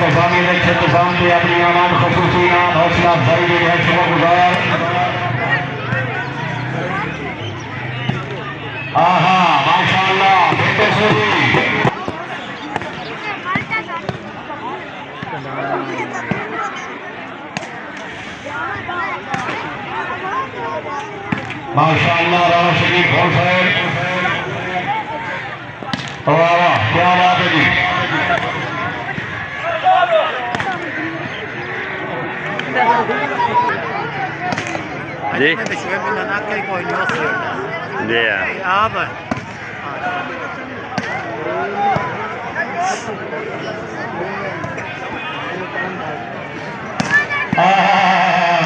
इंतजामी इंतजाम के अपनी आमान खसूसी नाम हौसला अफजाई के लिए शुक्रगुजार। आहा माशाअल्लाह बेटे से भी माशाअल्लाह राणा शरीफ बहुत साहब वाह क्या बात है जी। जी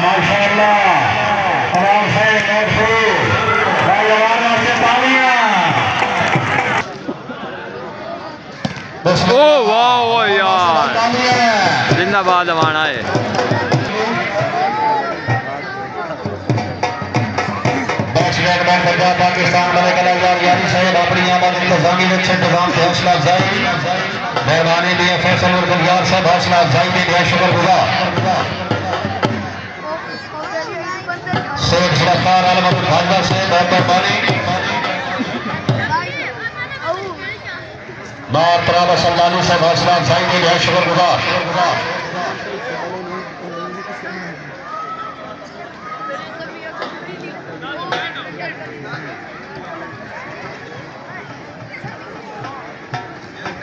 माशाअल्लाह आराम से ओ वाह यार जिंदाबाद हमारा है। पंजाब पाकिस्तान यानी सैयद अपनी आबाद इंतजामी इंतजाम के हौसला अफजाई मेहरबानी लिए फैसल और गुलजार साहब हौसला अफजाई के लिए शुक्रगुजार। शेख सरकार आलम भाजपा से बहुत मेहरबानी बार तराबा सल्लानी साहब हौसला अफजाई के लिए शुक्रगुजार।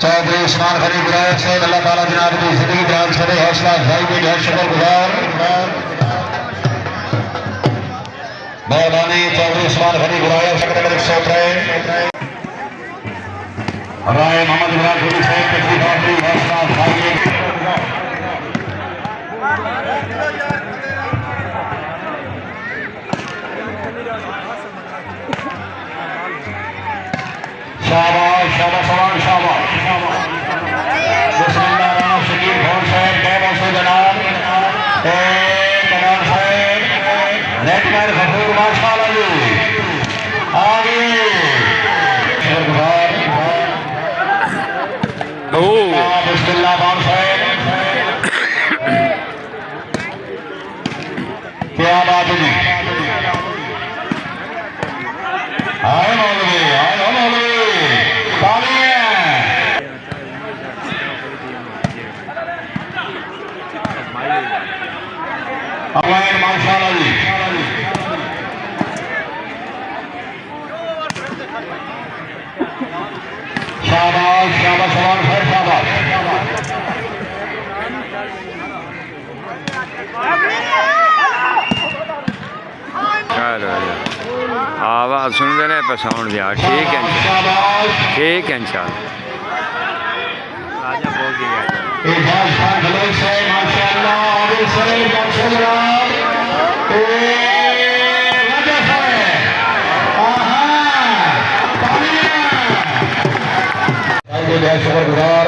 चौधरी उस्मान गनी विधायक से अल्लाह ताला जनाब की जिंदगी दराज करे हौसला अफजाई के लिए शुक्रगुजार। मेहरबानी चौधरी उस्मान गनी विधायक सेक्रेटरी सोतरे राय मोहम्मद इमरान गुरु साहब के खिलाफ हौसला अफजाई शाबाश शाबाश शाबाश बिस्मिल्लाह राम शकील भोर साहब कैमों से जनाब कमाल साहब नेटमैन गफूर माशाअल्लाह जी आगे बिस्मिल्लाह बाम साहब क्या बात है जी। आए मौलवी अमैन माशाअल्लाह जी। शाबाश शाबाश शाबाश शाबाश आवाज सुन देने पर साउंड दिया ठीक है इंशाल्लाह राजा बोल दिया शुक्रगुजार।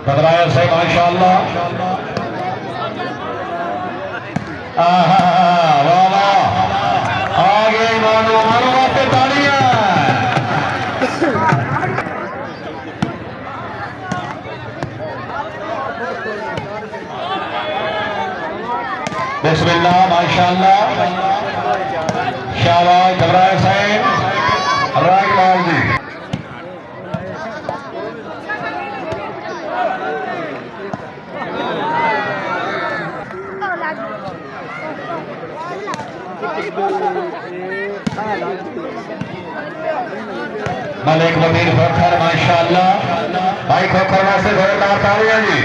बदलाया से माशाअल्लाह आगे मानो मानो आपके तालियां बिस्मिल्लाह माशाअल्लाह शाबाश बदलाया साहब राजलाल जी मलिक वकील खोखर माशाअल्लाह भाई खोखर वास्ते जोरदार तालियां जी।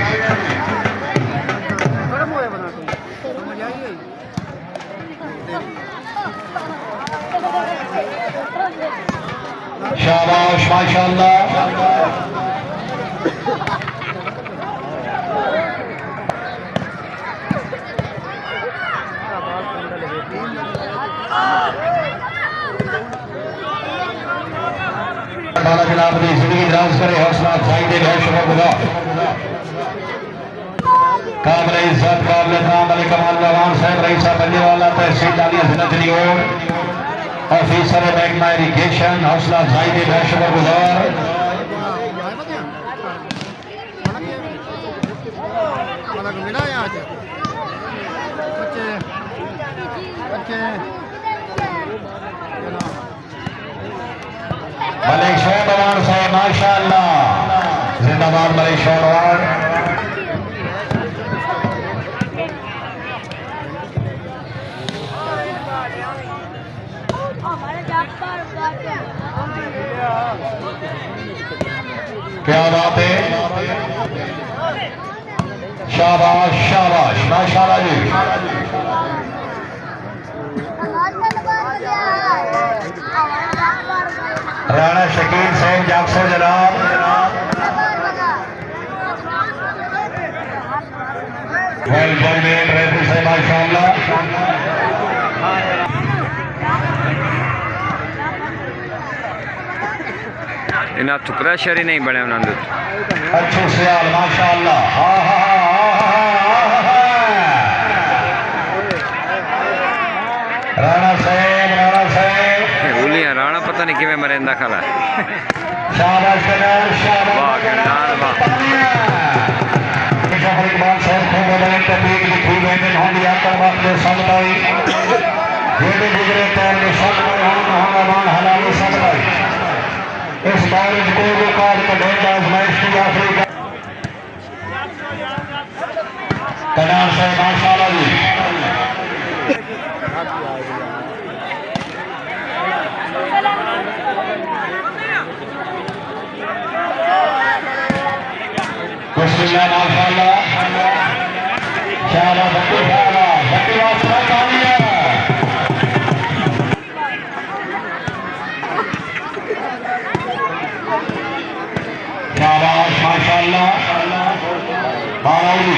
शाबाश माशाअल्लाह। जनाब अपनी जिंदगी दराज करे, हौसला अफजाई दे, बहुत शुक्रगुजार। काबिल इज्जत काबिल नाम अली कमाल रवान साहब रईसा बनने वाला तहसील डालिया जिला जनियोर ऑफिसर महकमा इरिगेशन, हौसला अफजाई दे, बहुत शुक्रगुजार। मलिक शोभवान साहब माशाअल्लाह, जिंदाबाद मलिक शोभवान। क्या बात है, शाबाश शाबाश माशाअल्लाह जी। राणा शकील साहब जागसर जनाब, वेल डन रेफरी साहब माशाअल्लाह। इन्हें तो प्रेशर ही नहीं बने उन्होंने। अच्छे सयाल माशाअल्लाह। राणा साहब उलिया राणा पता नहीं किमें मरेंदा खला। शाबाश वाह गंडार वाह। इकबाल साहब खूब बदले तबीक लिखी गई होंगी आकर वक्त समताई जेडे गुजरे पैर में समताई हम हलाली समताई। इस बारिश को रिकॉर्ड करेगा आजमाइश की आखिरी कनार से माशाअल्लाह जी। बिस्मिल्लाह माशाअल्लाह। शाबाश बच्चे वास्ता तालियां। शाबाश माशाअल्लाह। बारावी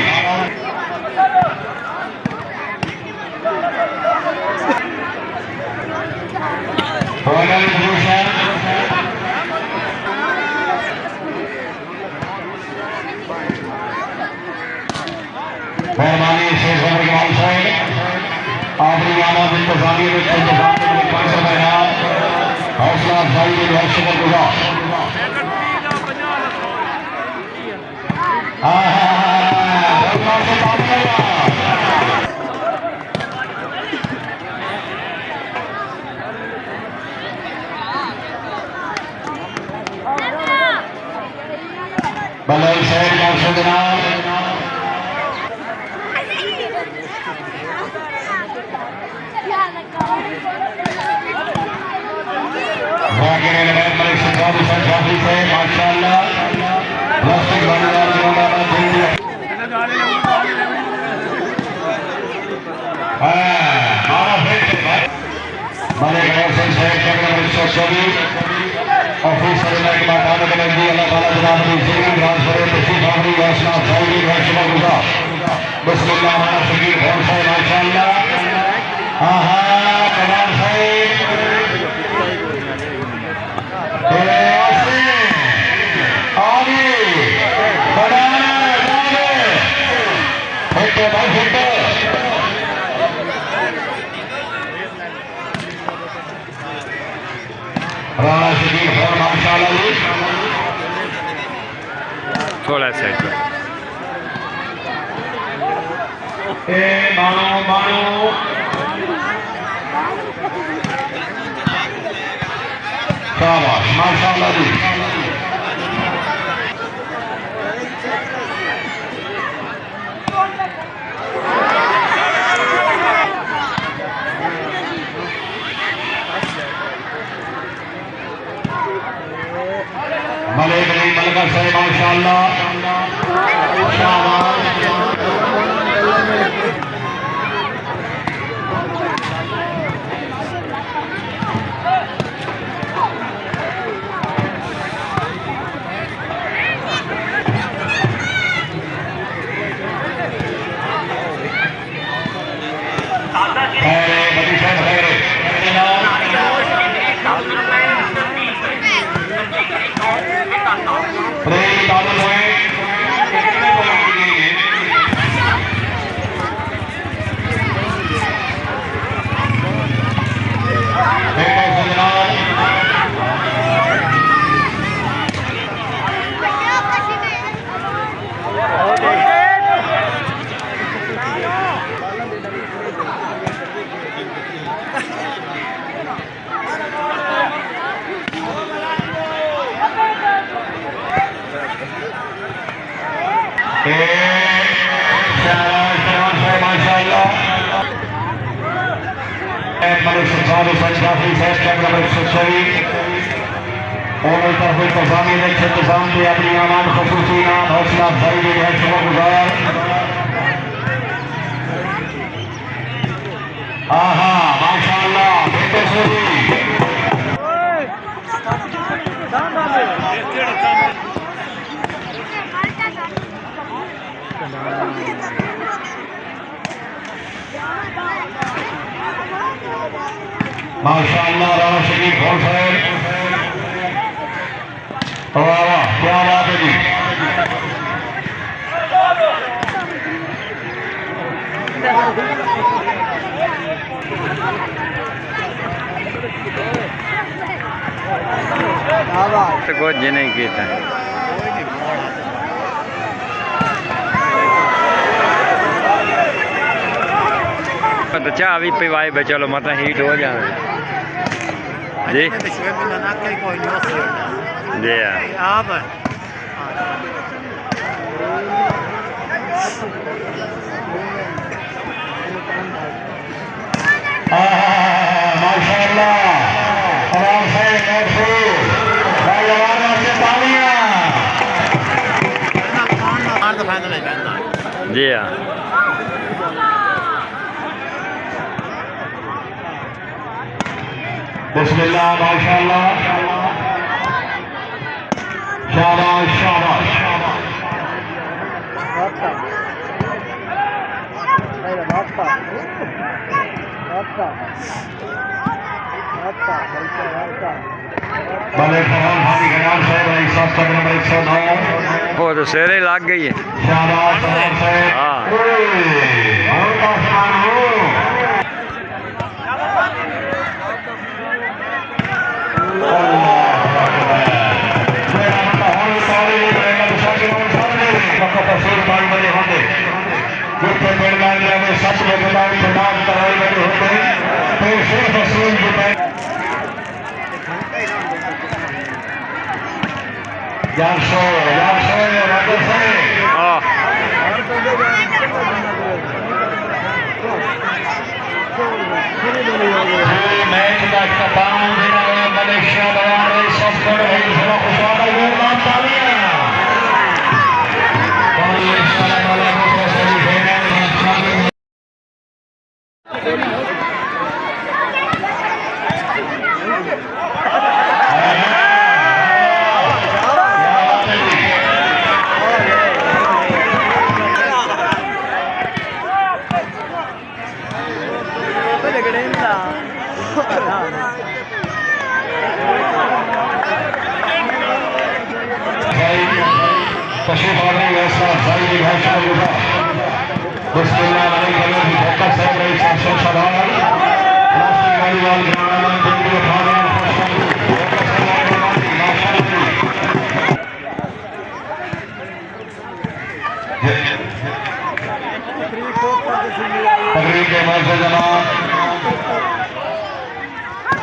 फाइनल पोजीशन मेहरबानी से इकबाल साहब आपकी आमद इंतजामिया में हौसला अफजाई के बहुत शुक्रगुजार। बल्ले शहर का जनाब माशाअल्लाह। ऑफिसर अल्लाह ताला की जिंदगी दराज करे, तशरीफ आवरी हौसला अफजाई का शुक्रगुजार। बिस्मिल्लाह राणा शकील खान साहब माशाअल्लाह। कमाल साहब आगे बनाना हिट भाई हिट। राणा शकील खान माशाअल्लाह जी। थोड़ा साइड पे मानो मानो शाबाश माशाअल्लाह जी। मलिक अली मलका साहब माशाअल्लाह। शाबाश प्रेम तालुक है अपनी आमान खसूसी नाम हौसला अफजाई है शुक्रगुजार। आहा माशाअल्लाह बेटे सोरी माशाअल्लाह राणा शरीफ और साहब वाह क्या बात है जी। तो कुछ नहीं किया तो चाह भी पिवाए बे चलो मतलब हीट हो जाए जी जी माशाअल्लाह आराम से जी हाँ बिस्मिल्लाह माशाअल्लाह शाबाश शाबाश भले फरमान भाभी के नाम से भाई साहब का नंबर 109 वो तो शेरे लग गई है शाबाश से हाँ और आसमान हो सच में प्रदान कराए गए होते तो सिर्फ असूल मैच का कप्तान मलेशिया पशुपालन व्यवस्था अफजाई भाषा विभाग बिस्मिल्लाह धक्का साहब रही शासन सभा प्लास्टिक वालीवाल ग्रामीण केंद्रीय भाग तकरीब के मर्ज जनाब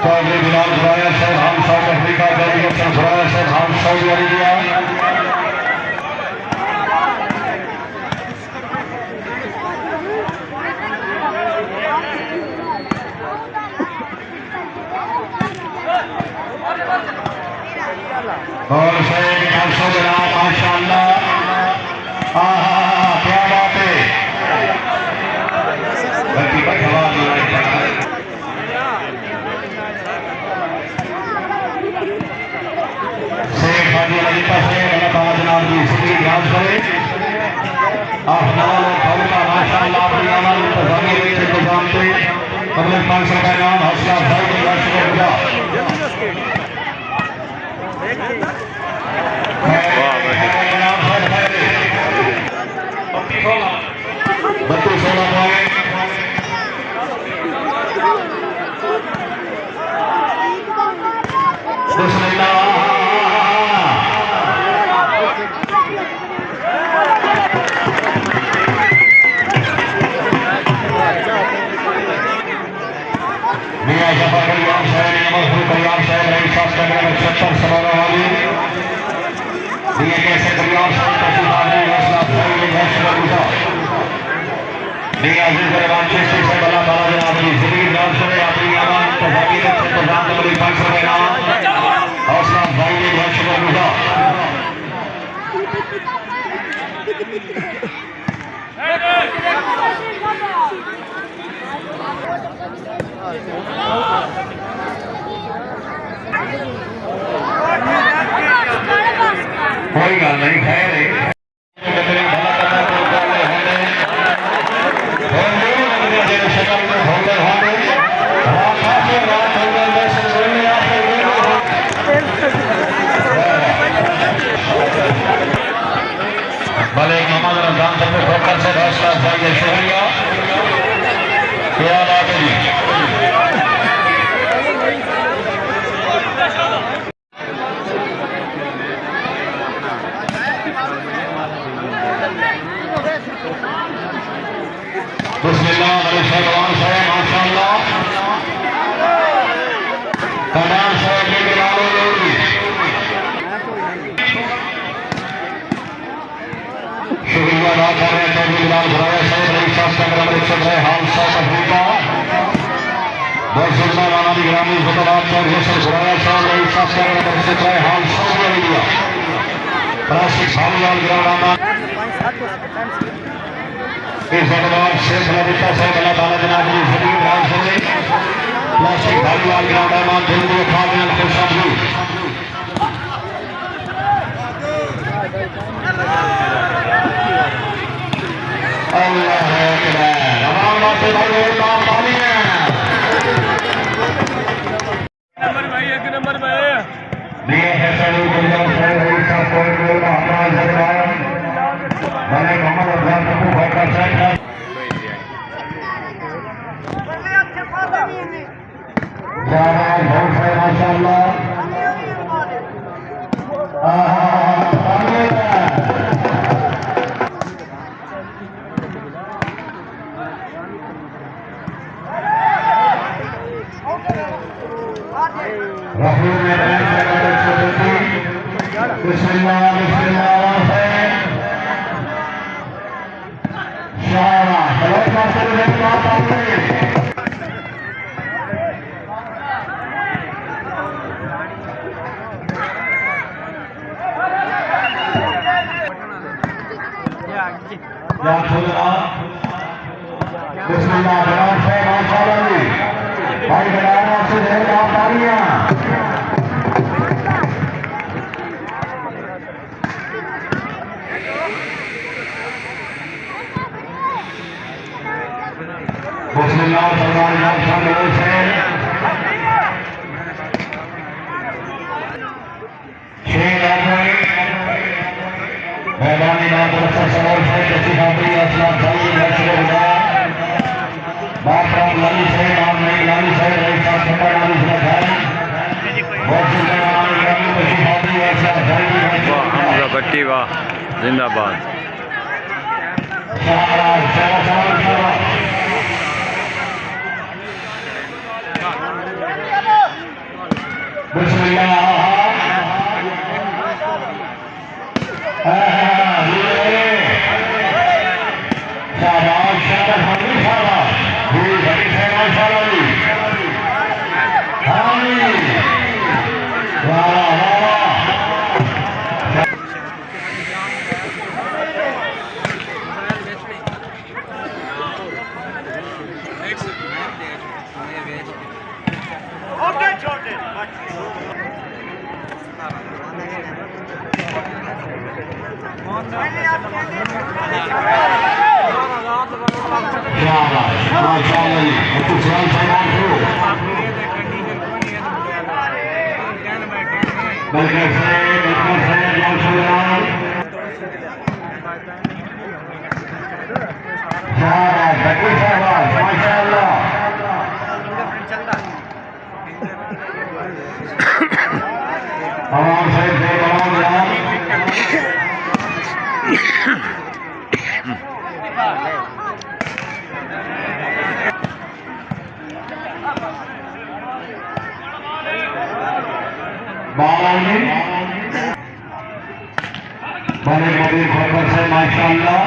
चौधरी बिलाल जुराया साहब हम साउथ अफ्रीका डेलीगेशन जुराया साहब हम सऊदी अरेबिया और सैयद 500 जनाब माशाअल्लाह क्या बात है शेख हाजी अलीका से अल्लाह ताला जनाब की इसकी ध्यान करें आप नवाल और फल का माशाअल्लाह अपनी अमल इंतजामी इंतजाम पे अपने 500 का नाम हौसला अफजाई के शुक्रिया दिए कैसे कल्याण से प्रतिभागी हौसला भाई ने हौसला बुझा दिया जिस वांछे से बला बाला जनाब की जिंदगी नाम से अपनी आवाज तो भागी ने तो जान बड़ी 500 रुपए नाम हौसला भाई ने हौसला बुझा कोई गल नहीं खैर भले मोहम्मद रमजान साहब ठोकर से हौसला चाहिए शुक्रिया क्या बात है जी बिस्मिल्लाह भगवान साहब माशाअल्लाह कमान साहब के गिलाओ लोगी शुक्रिया अदा कर रहे हैं बिलाल भराया साहब रईस साहब का नंबर 106 हाल साहब अफ्रीका बहुत सुंदर राना दी ग्रामीण फुटबॉल चौर हुसैन भराया साहब रईस साहब का नंबर 106 हाल सऊदी अरेबिया क्लासिक भालीवाल ग्राउंड इस दरबार शेख ललिता साहब अल्लाह ताला जनाब की जिंदगी राज से क्लासिक भालीवाल ग्राउंड में दिल को खा गया खुशबू अल्लाह अकबर तमाम बातें भाई नाम पानी है नंबर भाई एक नंबर भाई दिए है सभी गुलजार साहब रईस साहब को हमारा जरबान भले मोहम्मद अब्बास को भटका साहब जनाब बहुत है माशाअल्लाह रसूल ने बिस्मिल्लाह बिस्मिल्लाह है शाबाश बहुत माशाअल्लाह बात आपने या खुदा बिस्मिल्लाह भगवान से माशाअल्लाह भाई बनाना से ढेर आप तालियां बिस्मिल्लाह भगवान नाम शामिल है शेर आदमी मैदानी नाम पर सवाल है जैसी हाथी असला भाई नशरे हुआ बात लाली से नाम नहीं लाली से रही साथ छपा लाली से भाई बहुत सुंदर नाम लाली जैसी हाथी असला भाई हमजा भट्टी वाह जिंदाबाद शाबाश शाबाश शाबाश बिस्मिल्लाह शाबाश शाबाश हमी शाबाश भूल भरी है माशाअल्लाह हामी वाह वाह ओके छोड़ दे शाबाश माशाअल्लाह तो सलाम सलाम करो बल्कि से माशाअल्लाह शाबाश बल्कि शाबाश माशाअल्लाह आवाम से बेगम यार बालाजी बड़े कबीर खोकर से माशाअल्लाह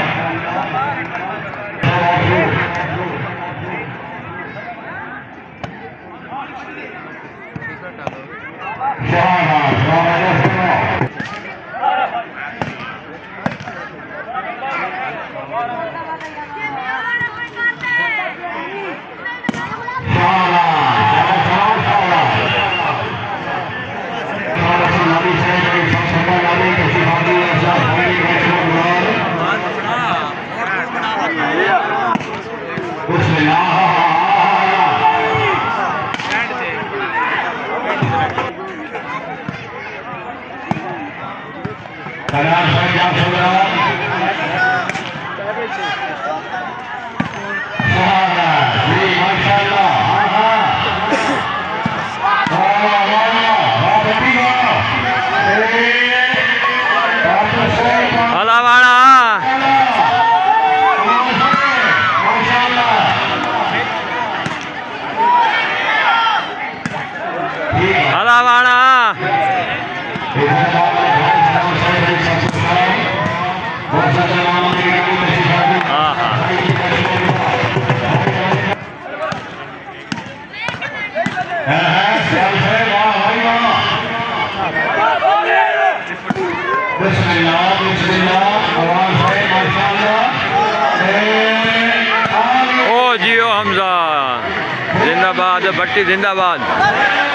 जिंदाबाद भट्टी जिंदाबाद।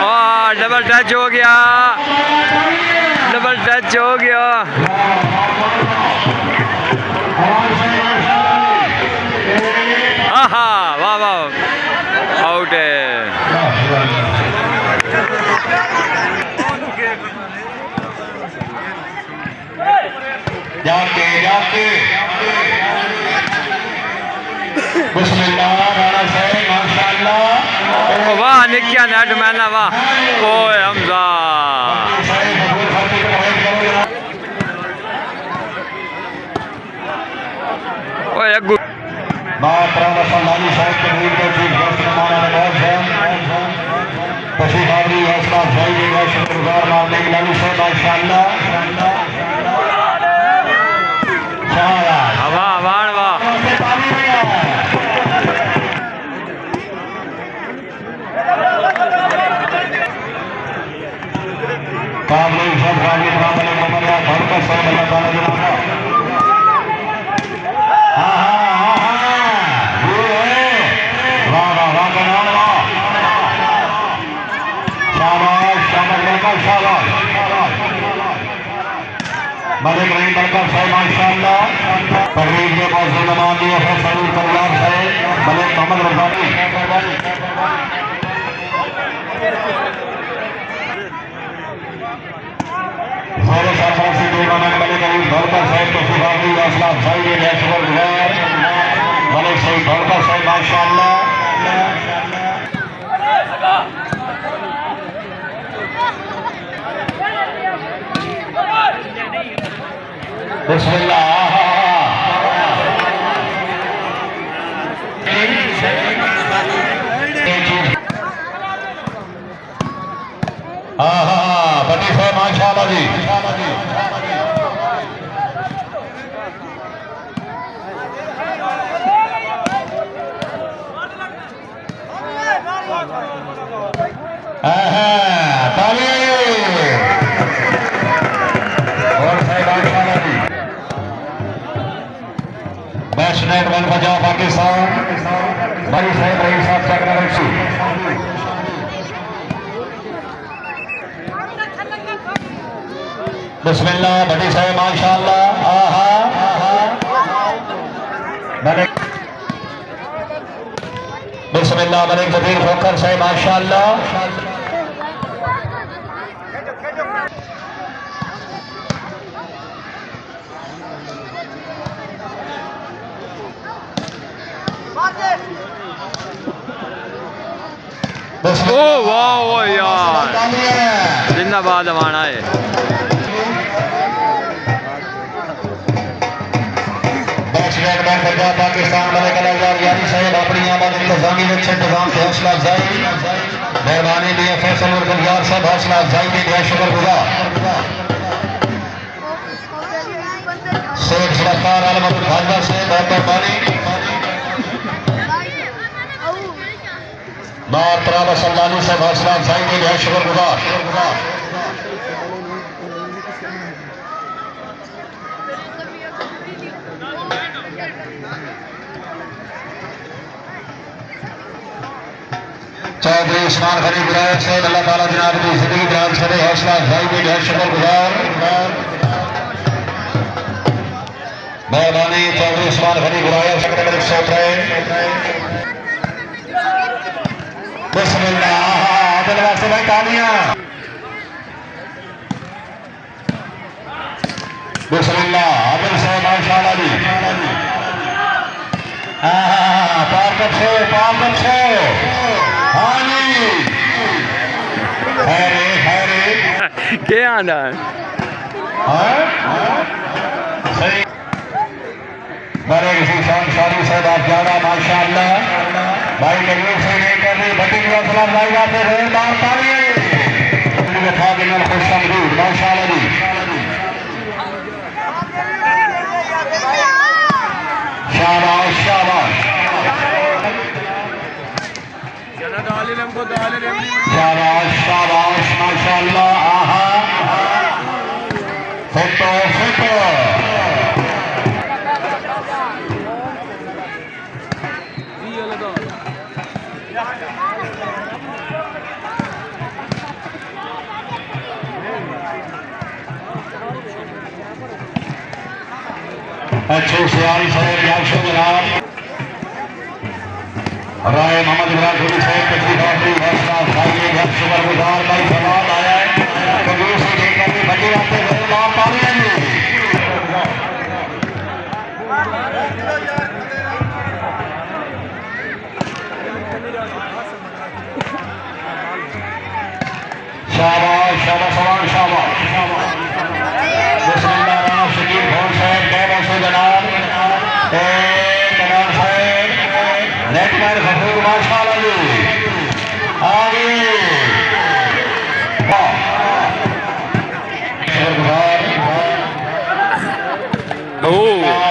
और डबल टच हो गया, डबल टच हो गया। आहा वाह वाह आउट है। जाके जाके बिस्मिल्लाह राणा साहब माशाअल्लाह। वाह निकिया नेट मैना वाह। ओए हमजा ओए अग्गू मातरम सल्लानी साहब के वीर के चीफ गेस्ट मेहमान नवाज हैं तशरीफ आवरी हौसला अफजाई देगा शुक्रगुजार मामले लालू साहब माशाअल्लाह। वाह वाह वाह। काबले सब राजी मामले ममरिया घर का सब अल्लाह ताला जनाबा। मलिक रहीम बरकत साहब माशाअल्लाह। तकरीब में मौजूद नमान दिए हैं सलीम कल्याण साहब मलिक मोहम्मद रफानी। जोरे सरफराजी टूर्नामेंट मलिक रहीम बरकत साहब को सुधारी हौसला अफजाई के लिए शुक्रगुजार मलिक सईद बरकत साहब माशाअल्लाह। बिस्मिल्लाह बटी साहब माशाअल्लाह जी। नेट वन पंजाब पाकिस्तान बड़ी साहब रही साहब चक्र रक्षी। बिस्मिल्लाह बड़ी साहब माशाअल्लाह। मलिक बिस्मिल्लाह मलिक जबीर खोकर साहब माशाअल्लाह। ओ वाह यार जिंदाबाद हमारा है। पंजाब पाकिस्तान मलिक यानी साहब अपनी आमद इंतजामी इंतजाम के हौसला अफजाई मेहरबानी दी फैसल और गुलजार साहब हौसला अफजाई के लिए शुक्रगुजार। आलम अब्दुल खाजा से बहुत मेहरबानी बार तराबा सल्लानी से हौसला अफजाई के लिए शुक्रगुजार चौधरी उस्मान गनी विधायक से अल्लाह ताला जनाब की जिंदगी दराज करे हौसला अफजाई के लिए शुक्रगुजार मेहरबानी चौधरी उस्मान गनी विधायक सेक्रेटरी सोच रहे बिस्मिल्लाह दिलवा से भाई तालियां बिस्मिल्लाह आदिल से माशाअल्लाह जी पार्क से हाँ जी खैरे खैरे क्या आंदा है सही बड़े किसी शादी से बात ज्यादा माशाअल्लाह भाई कबूर से लेकर भट्टी सलाम भाई जाते रहे बार तालियां खुश समझूर माशाअल्लाह जी शाबाश शाबाश शाबाश शाबाश माशाअल्लाह आहा फिटो फिटो अच्छे सियारी साहब याशो जनाब राय मोहम्मद इब्राहिम साहब तशरीफ आफरी हौसला अफजाई का शुक्रगुजार भाई सवाल आया है कबूर से लेकर भी बड़ी आते हुए नाम तालियां जी शाबाश शाबाश शाबाश बिस्मिल्लाह राम शकील भोर साहब कैबा से जनाब कनाल साहब नेटमैन गफूर माशाअल्लाह जी आगे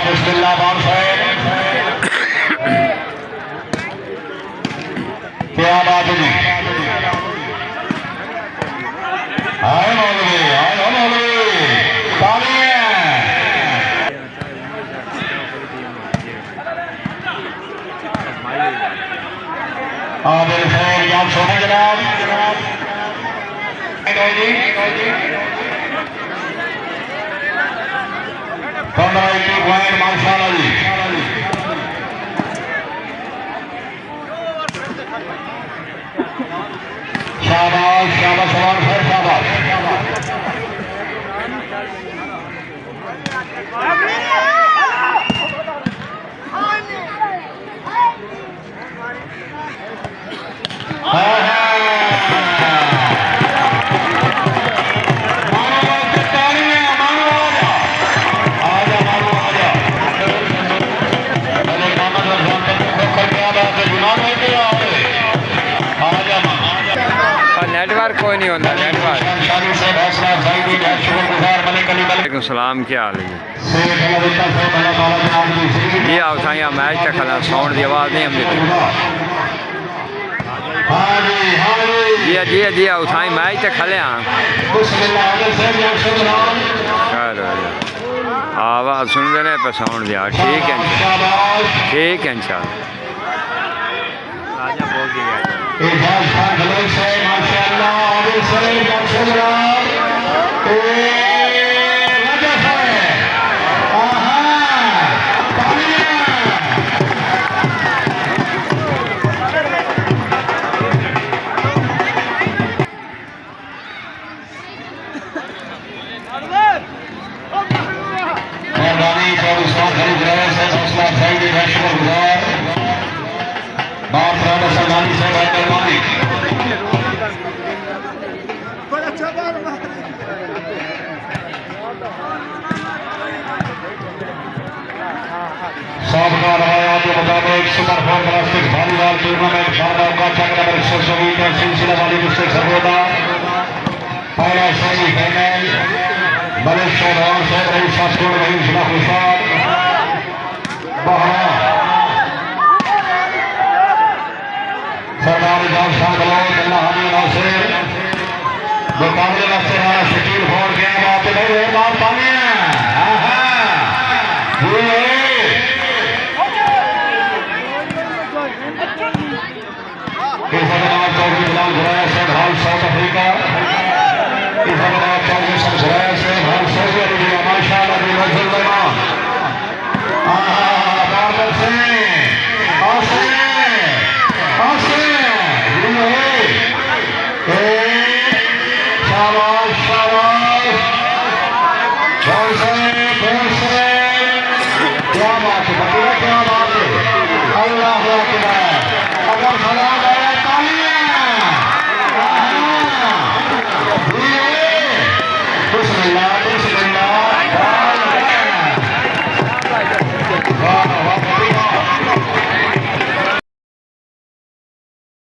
बिस्मिल्लाह बान साहब क्या बात है जी आए मौलवी तालियां आदिल खैर याद सोने जनाब माशाअल्लाह जी शाबाश शाबाश खैर शाबाश नेटवर्क कोई नहीं होता नेटवर्क वालेकुम सलाम क्या हाल है जी आओ साईं मैच तक खला साउंड की आवाज़ नहीं आती जी जी आओ साईं मैच तक खले आवाज़ सुन रहे पे साउंड दिया ठीक है इंशाल्लाह आजा बोल दिया सलमानी से मेहरबानी साबका रवायात के मुताबिक super 4 plastic volleyball tournament Bharat का चक्र नंबर 120 का सिलसिला वाली डिस्ट्रिक्ट सरगोदा पहला सेमीफाइनल बड़े शोधान से रही शासकों रही जिला खुशाब बादशाह बलौद अल्लाह हमी नासिर मुकाबले वास्ते राणा शकील फोन किया बात है भाई बात पानी है चौधरी बिलाल गुराया से हाल साउथ अफ्रीका चौधरी सब गुराया से हाल सऊदी अरेबिया माशाअल्लाह क्या बात है